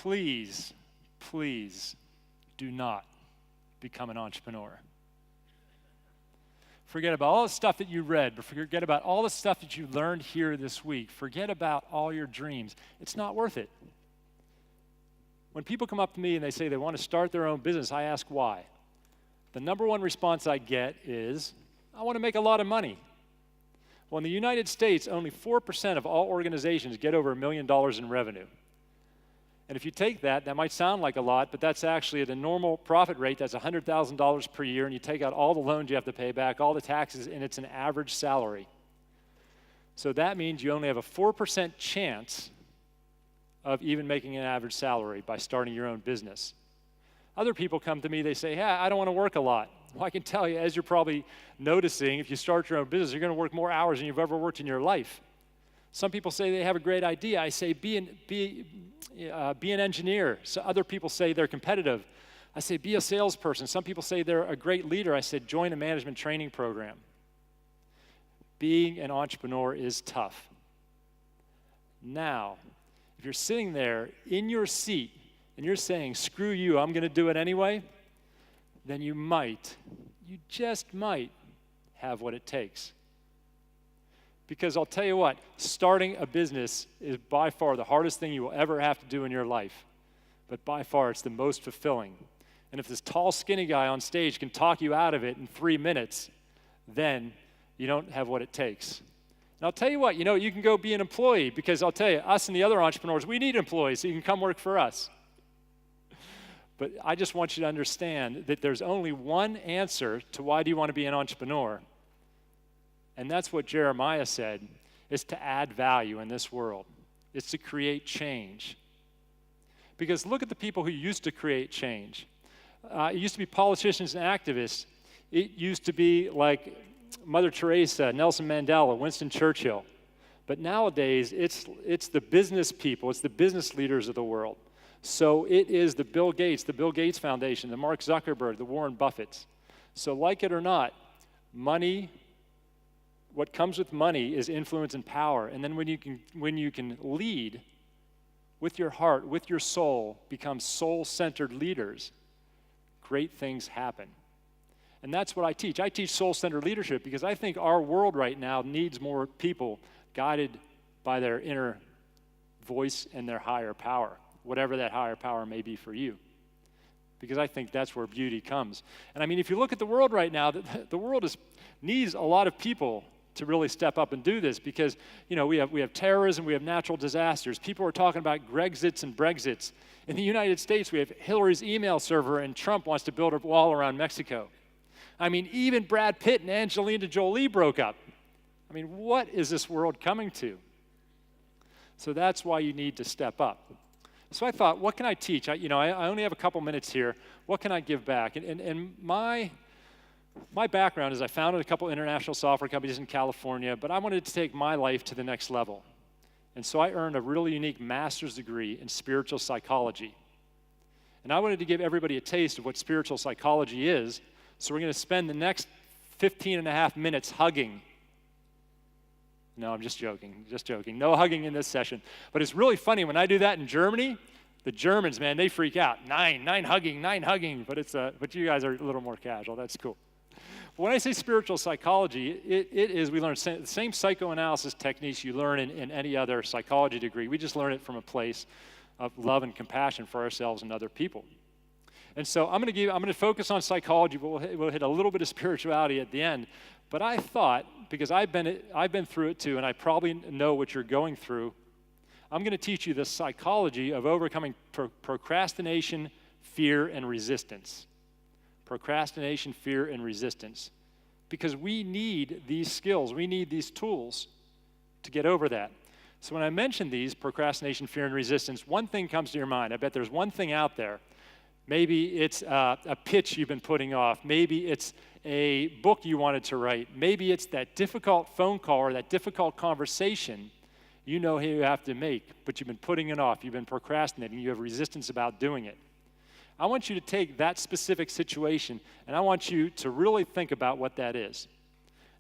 please, please do not become an entrepreneur. Forget about all the stuff that you read, but forget about all the stuff that you learned here this week. Forget about all your dreams. It's not worth it. When people come up to me and they say they want to start their own business, I ask why. The number one response I get is, I want to make a lot of money. Well, in the United States, only 4% of all organizations get over $1 million in revenue. And if you take that, that might sound like a lot, but that's actually at a normal profit rate, that's $100,000 per year, and you take out all the loans you have to pay back, all the taxes, and it's an average salary. So that means you only have a 4% chance of even making an average salary by starting your own business. Other people come to me, they say, hey, I don't want to work a lot. Well, I can tell you, as you're probably noticing, if you start your own business, you're going to work more hours than you've ever worked in your life. Some people say they have a great idea. I say, be an engineer. So other people say they're competitive. I say, be a salesperson. Some people say they're a great leader. I said, join a management training program. Being an entrepreneur is tough. Now, if you're sitting there in your seat and you're saying, screw you, I'm going to do it anyway, then you just might have what it takes. Because I'll tell you what, starting a business is by far the hardest thing you will ever have to do in your life. But by far, it's the most fulfilling. And if this tall, skinny guy on stage can talk you out of it in 3 minutes, then you don't have what it takes. And I'll tell you what, you can go be an employee, because I'll tell you, us and the other entrepreneurs, we need employees, so you can come work for us. But I just want you to understand that there's only one answer to why do you want to be an entrepreneur. And that's what Jeremiah said, is to add value in this world. It's to create change. Because look at the people who used to create change. It used to be politicians and activists. It used to be like Mother Teresa, Nelson Mandela, Winston Churchill. But nowadays, it's the business people, it's the business leaders of the world. So it is the Bill Gates Foundation, the Mark Zuckerberg, the Warren Buffetts. So like it or not, money, what comes with money is influence and power. And then when you can lead with your heart, with your soul, become soul-centered leaders, great things happen. And that's what I teach. I teach soul-centered leadership because I think our world right now needs more people guided by their inner voice and their higher power, whatever that higher power may be for you. Because I think that's where beauty comes. And I mean, if you look at the world right now, the world needs a lot of people to really step up and do this, because we have terrorism, we have natural disasters. People are talking about Grexits and Brexits. In the United States, we have Hillary's email server, and Trump wants to build a wall around Mexico. I mean, even Brad Pitt and Angelina Jolie broke up. I mean, what is this world coming to? So that's why you need to step up. So I thought, what can I teach? I only have a couple minutes here. What can I give back? And my background is I founded a couple international software companies in California, but I wanted to take my life to the next level. And so I earned a really unique master's degree in spiritual psychology. And I wanted to give everybody a taste of what spiritual psychology is, so we're going to spend the next 15 and a half minutes hugging. No, I'm just joking. No hugging in this session. But it's really funny, when I do that in Germany, the Germans, man, they freak out. Nine hugging. But you guys are a little more casual. That's cool. But when I say spiritual psychology, it is, we learn the same psychoanalysis techniques you learn in any other psychology degree. We just learn it from a place of love and compassion for ourselves and other people. And so I'm going to focus on psychology, but we'll hit a little bit of spirituality at the end. But I thought, because I've been through it too, and I probably know what you're going through, I'm going to teach you the psychology of overcoming procrastination, fear, and resistance. Procrastination, fear, and resistance. Because we need these skills, we need these tools to get over that. So when I mention these, procrastination, fear, and resistance, one thing comes to your mind. I bet there's one thing out there. Maybe it's a pitch you've been putting off. Maybe it's a book you wanted to write. Maybe it's that difficult phone call or that difficult conversation you have to make, but you've been putting it off. You've been procrastinating. You have resistance about doing it. I want you to take that specific situation, and I want you to really think about what that is.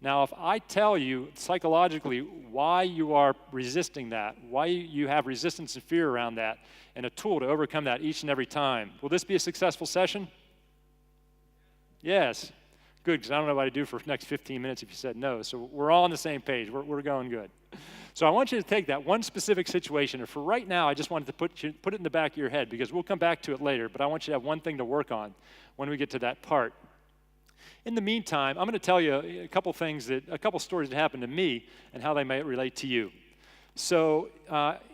Now, if I tell you psychologically why you are resisting that, why you have resistance and fear around that, and a tool to overcome that each and every time, will this be a successful session? Yes. Good, because I don't know what to do for the next 15 minutes if you said no. So we're all on the same page. We're going good. So I want you to take that one specific situation, and for right now, I just wanted to put it in the back of your head, because we'll come back to it later, but I want you to have one thing to work on when we get to that part. In the meantime, I'm going to tell you a couple stories that happened to me and how they might relate to you. So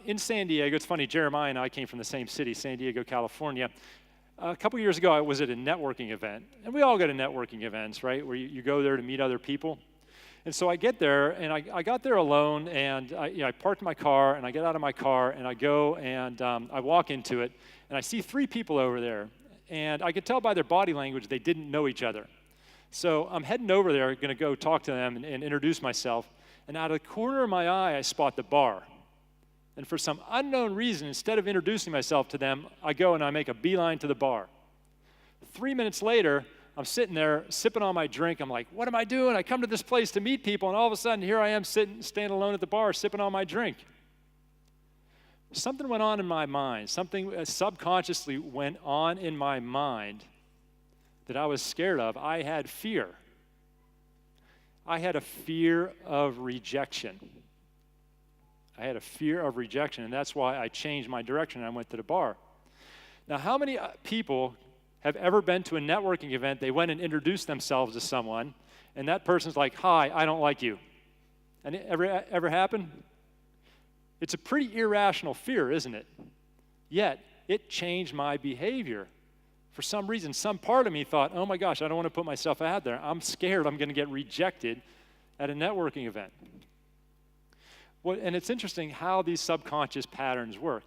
in San Diego, it's funny, Jeremiah and I came from the same city, San Diego, California. A couple years ago, I was at a networking event, and we all go to networking events, right, where you go there to meet other people. And so I get there, and I got there alone, and I parked my car, and I get out of my car, and I go, and I walk into it, and I see 3 people over there, and I could tell by their body language they didn't know each other. So I'm heading over there, going to go talk to them and introduce myself, and out of the corner of my eye, I spot the bar. And for some unknown reason, instead of introducing myself to them, I go and I make a beeline to the bar. 3 minutes later, I'm sitting there sipping on my drink. I'm like, what am I doing? I come to this place to meet people, and all of a sudden, here I am standing alone at the bar sipping on my drink. Something went on in my mind. Something subconsciously went on in my mind that I was scared of. I had fear. I had a fear of rejection. I had a fear of rejection, and that's why I changed my direction and I went to the bar. Now, how many people have ever been to a networking event, they went and introduced themselves to someone, and that person's like, hi, I don't like you? And it ever happened? It's a pretty irrational fear, isn't it? Yet, it changed my behavior. For some reason, some part of me thought, oh my gosh, I don't want to put myself out there. I'm scared I'm going to get rejected at a networking event. And it's interesting how these subconscious patterns work.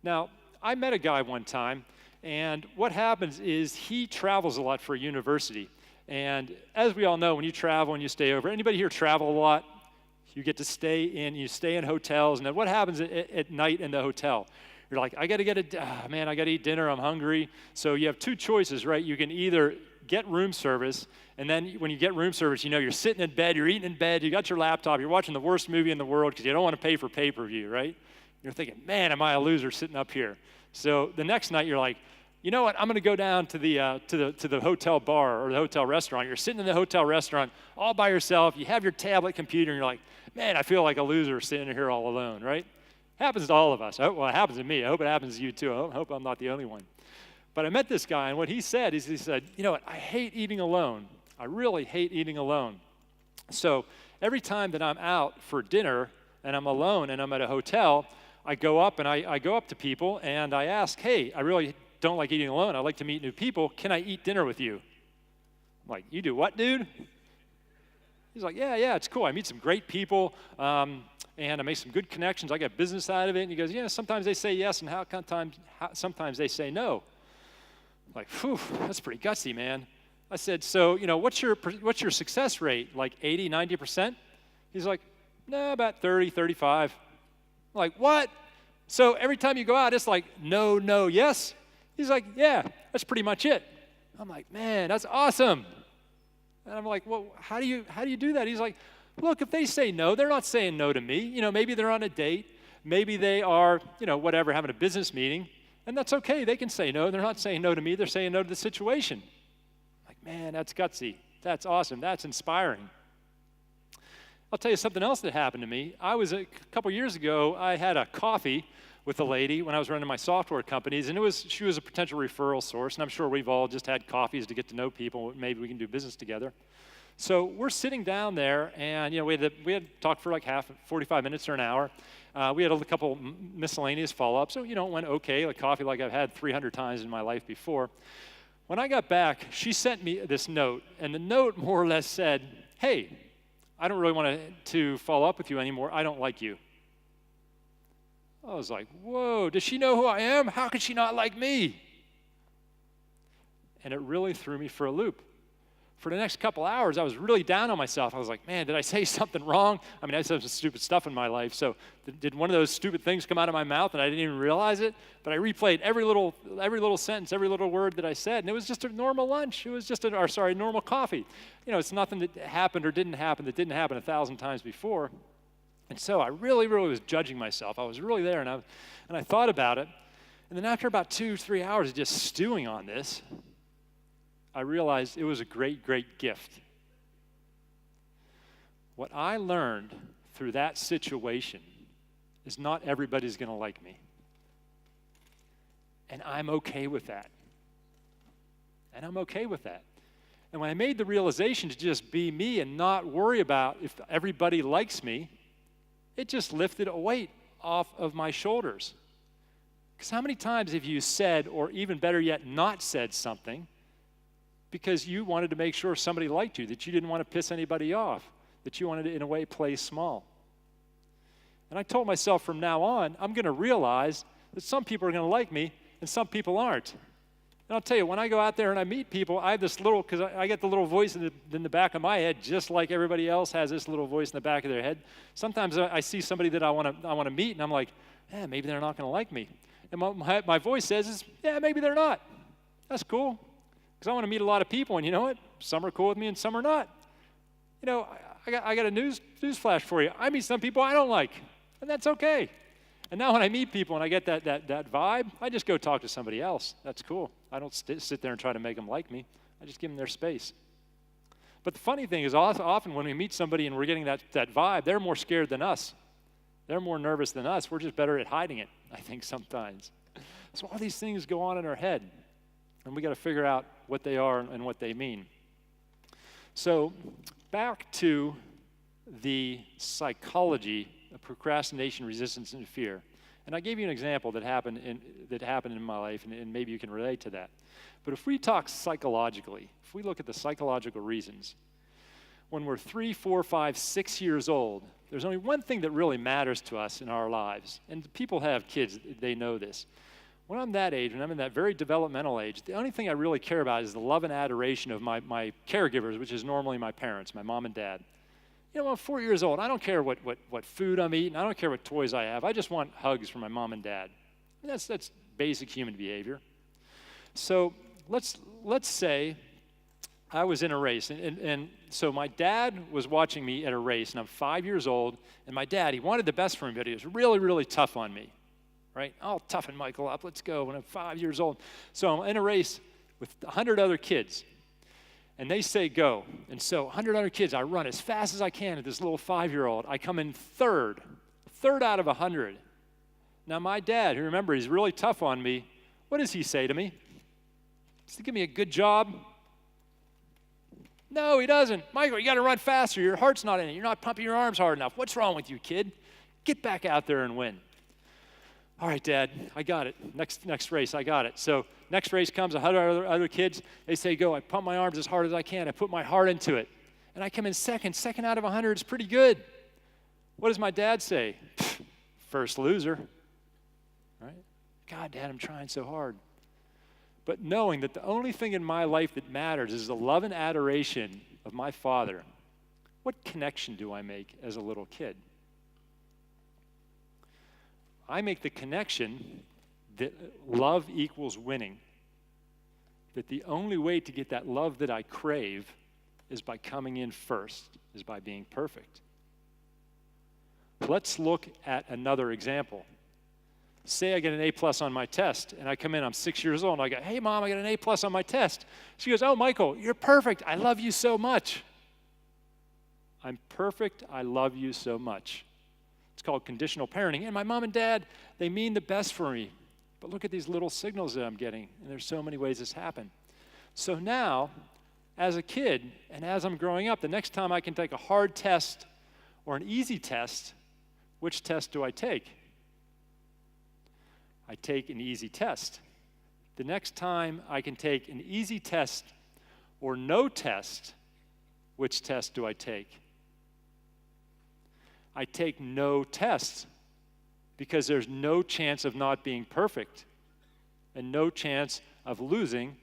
Now, I met a guy one time, and what happens is he travels a lot for a university. And as we all know, when you travel and you stay over, anybody here travel a lot? You get to stay in hotels, and then what happens at night in the hotel? You're like, I got to eat dinner, I'm hungry. So you have 2 choices, right? You can either get room service, and then when you get room service, you're sitting in bed, you're eating in bed, you got your laptop, you're watching the worst movie in the world because you don't want to pay for pay-per-view, right? You're thinking, man, am I a loser sitting up here? So the next night, you're like, you know what? I'm going to go down to the hotel bar or the hotel restaurant. You're sitting in the hotel restaurant all by yourself. You have your tablet computer, and you're like, man, I feel like a loser sitting here all alone, right? Happens to all of us. Well, it happens to me. I hope it happens to you too. I hope I'm not the only one. But I met this guy, and what he said is, he said, you know what? I hate eating alone. I really hate eating alone. So every time that I'm out for dinner and I'm alone and I'm at a hotel, I go up to people and I ask, hey, I really don't like eating alone. I like to meet new people. Can I eat dinner with you? I'm like, you do what, dude? He's like, yeah, it's cool. I meet some great people, and I make some good connections. I get business out of it. And he goes, yeah, sometimes they say yes, and sometimes they say no. I'm like, whew, that's pretty gutsy, man. I said, so, what's your success rate? Like 80, 90%? He's like, no, about 30, 35. I'm like, what? So every time you go out, it's like, no, yes? He's like, yeah, that's pretty much it. I'm like, man, that's awesome. And I'm like, well, how do you do that? He's like, look, if they say no, they're not saying no to me. Maybe they're on a date. Maybe they are, whatever, having a business meeting. And that's okay. They can say no. They're not saying no to me. They're saying no to the situation. I'm like, man, that's gutsy. That's awesome. That's inspiring. I'll tell you something else that happened to me. A couple years ago, I had a coffee with a lady when I was running my software companies, and she was a potential referral source, and I'm sure we've all just had coffees to get to know people. Maybe we can do business together. So we're sitting down there, and we had talked for like 45 minutes or an hour. We had a couple miscellaneous follow-ups, so it went okay, like coffee like I've had 300 times in my life before. When I got back, she sent me this note, and the note more or less said, hey, I don't really want to follow up with you anymore. I don't like you. I was like, whoa, does she know who I am? How could she not like me? And it really threw me for a loop. For the next couple hours, I was really down on myself. I was like, man, did I say something wrong? I mean, I said some stupid stuff in my life. So did one of those stupid things come out of my mouth and I didn't even realize it? But I replayed every little sentence, every little word that I said. And it was just a normal lunch. It was just normal coffee. You know, it's nothing that happened or didn't happen that didn't happen 1,000 times before. And so I really, really was judging myself. I was really there, and I thought about it. And then after about 2-3 hours of just stewing on this, I realized it was a great, great gift. What I learned through that situation is not everybody's going to like me. And I'm okay with that. And I'm okay with that. And when I made the realization to just be me and not worry about if everybody likes me, it just lifted a weight off of my shoulders. Because how many times have you said, or even better yet, not said something because you wanted to make sure somebody liked you, that you didn't want to piss anybody off, that you wanted to, in a way, play small? And I told myself from now on, I'm going to realize that some people are going to like me and some people aren't. And I'll tell you, when I go out there and I meet people, I have this little, because I get the little voice in the back of my head, just like everybody else has this little voice in the back of their head. Sometimes I see somebody that I want to meet, and I'm like, maybe they're not going to like me. And my voice says, maybe they're not. That's cool, because I want to meet a lot of people, and you know what? Some are cool with me and some are not. You know, I got a news flash for you. I meet some people I don't like, and that's okay. And now when I meet people and I get that vibe, I just go talk to somebody else. That's cool. I don't sit there and try to make them like me. I just give them their space. But the funny thing is often when we meet somebody and we're getting that vibe, they're more scared than us. They're more nervous than us. We're just better at hiding it, I think, sometimes. So all these things go on in our head, and we got to figure out what they are and what they mean. So back to the psychology of procrastination, resistance, and fear. And I gave you an example that happened in my life, and maybe you can relate to that. But if we talk psychologically, if we look at the psychological reasons, when we're 3, 4, 5, 6 years old, there's only one thing that really matters to us in our lives. And people have kids, they know this. When I'm that age, when I'm in that very developmental age, the only thing I really care about is the love and adoration of my caregivers, which is normally my parents, my mom and dad. You know, I'm 4 years old. I don't care what food I'm eating. I don't care what toys I have. I just want hugs from my mom and dad. And that's basic human behavior. So let's say I was in a race, and so my dad was watching me at a race, and I'm 5 years old, and my dad, he wanted the best for me, but he was really, really tough on me, right? I'll toughen Michael up. Let's go when I'm 5 years old. So I'm in a race with 100 other kids. And they say go. And so 100 other kids, I run as fast as I can at this little 5-year-old. I come in third out of 100. Now my dad, who remember, he's really tough on me, what does he say to me? Does he give me a good job? No, he doesn't. Michael, you got to run faster. Your heart's not in it. You're not pumping your arms hard enough. What's wrong with you, kid? Get back out there and win. All right, Dad, I got it. Next race, I got it. So next race comes, 100 other kids. They say go. I pump my arms as hard as I can. I put my heart into it. And I come in second. Second out of 100 is pretty good. What does my dad say? First loser. Right? God, Dad, I'm trying so hard. But knowing that the only thing in my life that matters is the love and adoration of my father, what connection do I make as a little kid? I make the connection that love equals winning. That the only way to get that love that I crave is by coming in first, is by being perfect. Let's look at another example. Say I get an A+ on my test, and I come in, I'm 6 years old, and I go, hey, Mom, I got an A+ on my test. She goes, oh, Michael, you're perfect. I love you so much. I'm perfect. I love you so much. It's called conditional parenting. And my mom and dad, they mean the best for me. But look at these little signals that I'm getting. And there's so many ways this happens. So now, as a kid, and as I'm growing up, the next time I can take a hard test or an easy test, which test do I take? I take an easy test. The next time I can take an easy test or no test, which test do I take? I take no tests because there's no chance of not being perfect and no chance of losing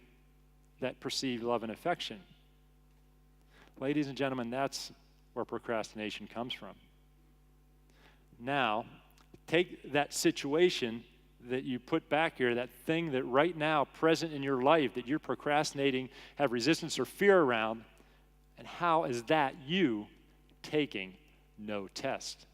that perceived love and affection. Ladies and gentlemen, that's where procrastination comes from. Now, take that situation that you put back here, that thing that right now, present in your life, that you're procrastinating, have resistance or fear around, and how is that you taking no test?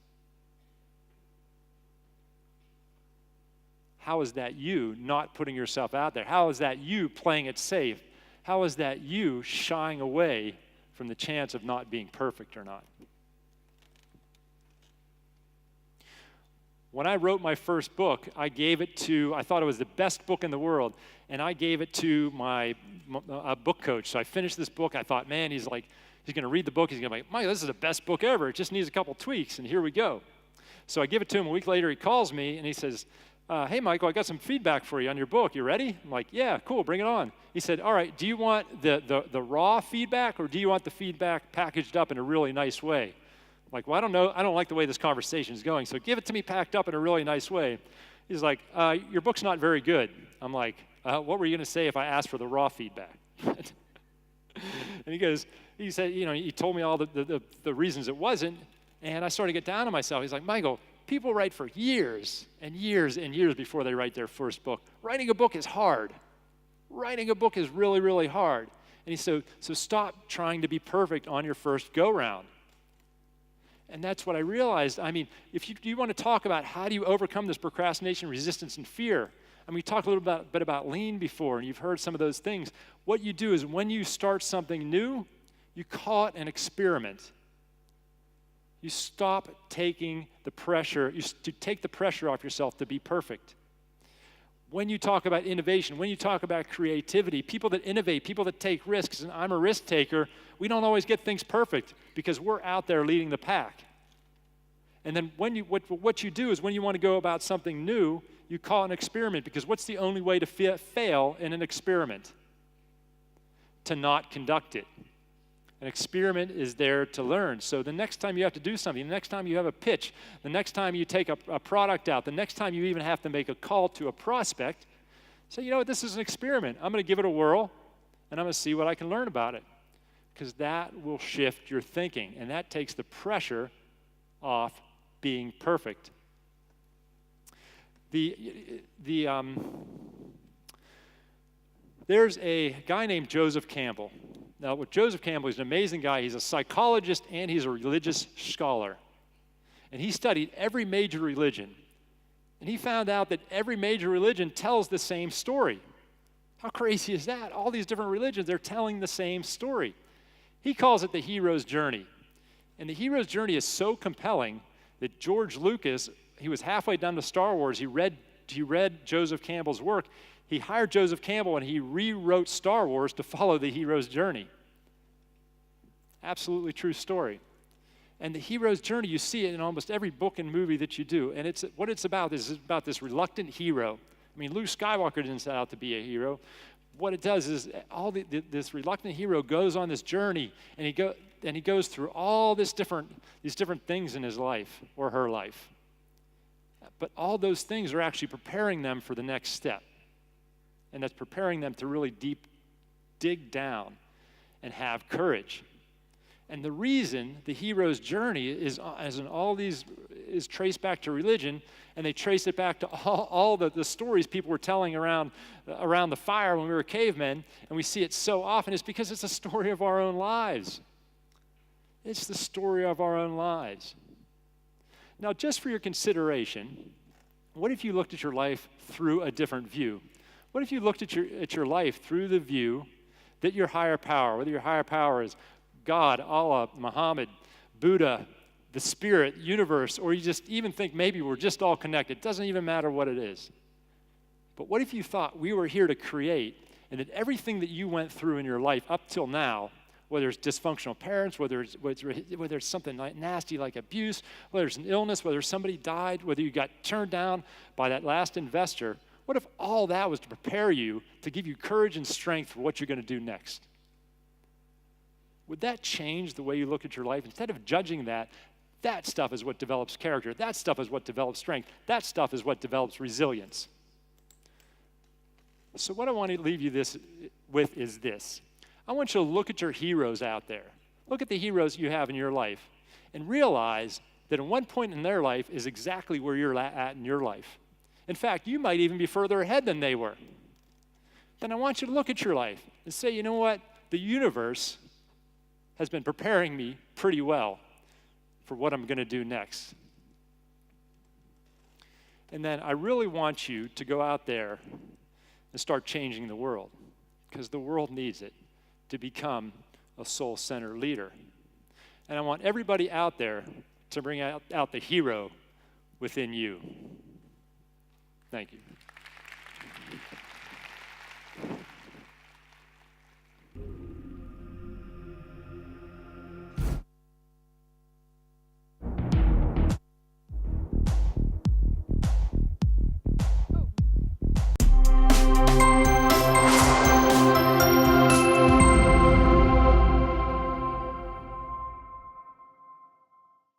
How is that you not putting yourself out there? How is that you playing it safe? How is that you shying away from the chance of not being perfect or not? When I wrote my first book, I thought it was the best book in the world, and I gave it to my book coach. So I finished this book. I thought, man, he's going to read the book. He's going to be like, Michael, this is the best book ever. It just needs a couple tweaks, and here we go. So I give it to him. A week later, he calls me, and he says, hey, Michael, I got some feedback for you on your book. You ready? I'm like, yeah, cool, bring it on. He said, all right, do you want the raw feedback, or do you want the feedback packaged up in a really nice way? I'm like, well, I don't know. I don't like the way this conversation is going, so give it to me packed up in a really nice way. He's like, your book's not very good. I'm like, what were you going to say if I asked for the raw feedback? And he said, he told me all the reasons it wasn't, and I started to get down on myself. He's like, Michael, people write for years and years and years before they write their first book. Writing a book is hard. Writing a book is really, really hard. And he said, so stop trying to be perfect on your first go-round. And that's what I realized. I mean, if you want to talk about how do you overcome this procrastination, resistance, and fear, I mean, we talked a little bit about lean before, and you've heard some of those things. What you do is when you start something new, you call it an experiment. You stop taking the pressure, you take the pressure off yourself to be perfect. When you talk about innovation, when you talk about creativity, people that innovate, people that take risks, and I'm a risk taker, we don't always get things perfect because we're out there leading the pack. And then what you do is when you want to go about something new, you call it an experiment, because what's the only way to fail in an experiment? To not conduct it. An experiment is there to learn. So the next time you have to do something, the next time you have a pitch, the next time you take a product out, the next time you even have to make a call to a prospect, say, you know what, this is an experiment. I'm going to give it a whirl, and I'm going to see what I can learn about it. Because that will shift your thinking, and that takes the pressure off being perfect. There's a guy named Joseph Campbell. Now, with Joseph Campbell, he's an amazing guy. He's a psychologist and he's a religious scholar. And he studied every major religion. And he found out that every major religion tells the same story. How crazy is that? All these different religions, they're telling the same story. He calls it the hero's journey. And the hero's journey is so compelling that George Lucas, he was halfway done to Star Wars. He read Joseph Campbell's work. He hired Joseph Campbell and he rewrote Star Wars to follow the hero's journey. Absolutely true story. And the hero's journey, you see it in almost every book and movie that you do. And what it's about is about this reluctant hero. I mean, Luke Skywalker didn't set out to be a hero. What it does is this reluctant hero goes on this journey, and he goes through all these different things in his life or her life. But all those things are actually preparing them for the next step. And that's preparing them to really dig down and have courage. And the reason the hero's journey is traced back to religion, and they trace it back to all the stories people were telling around the fire when we were cavemen, and we see it so often, is because it's a story of our own lives. It's the story of our own lives. Now, just for your consideration, what if you looked at your life through a different view? What if you looked at your life through the view that your higher power, whether your higher power is God, Allah, Muhammad, Buddha, the spirit, universe, or you just even think maybe we're just all connected. It doesn't even matter what it is. But what if you thought we were here to create, and that everything that you went through in your life up till now, whether it's dysfunctional parents, whether it's something like nasty like abuse, whether it's an illness, whether somebody died, whether you got turned down by that last investor, what if all that was to prepare you, to give you courage and strength for what you're going to do next? Would that change the way you look at your life? Instead of judging that stuff is what develops character. That stuff is what develops strength. That stuff is what develops resilience. So what I want to leave you with is this. I want you to look at your heroes out there. Look at the heroes you have in your life and realize that at one point in their life is exactly where you're at in your life. In fact, you might even be further ahead than they were. Then I want you to look at your life and say, you know what? The universe has been preparing me pretty well for what I'm going to do next. And then I really want you to go out there and start changing the world, because the world needs it to become a soul-centered leader. And I want everybody out there to bring out the hero within you. Thank you.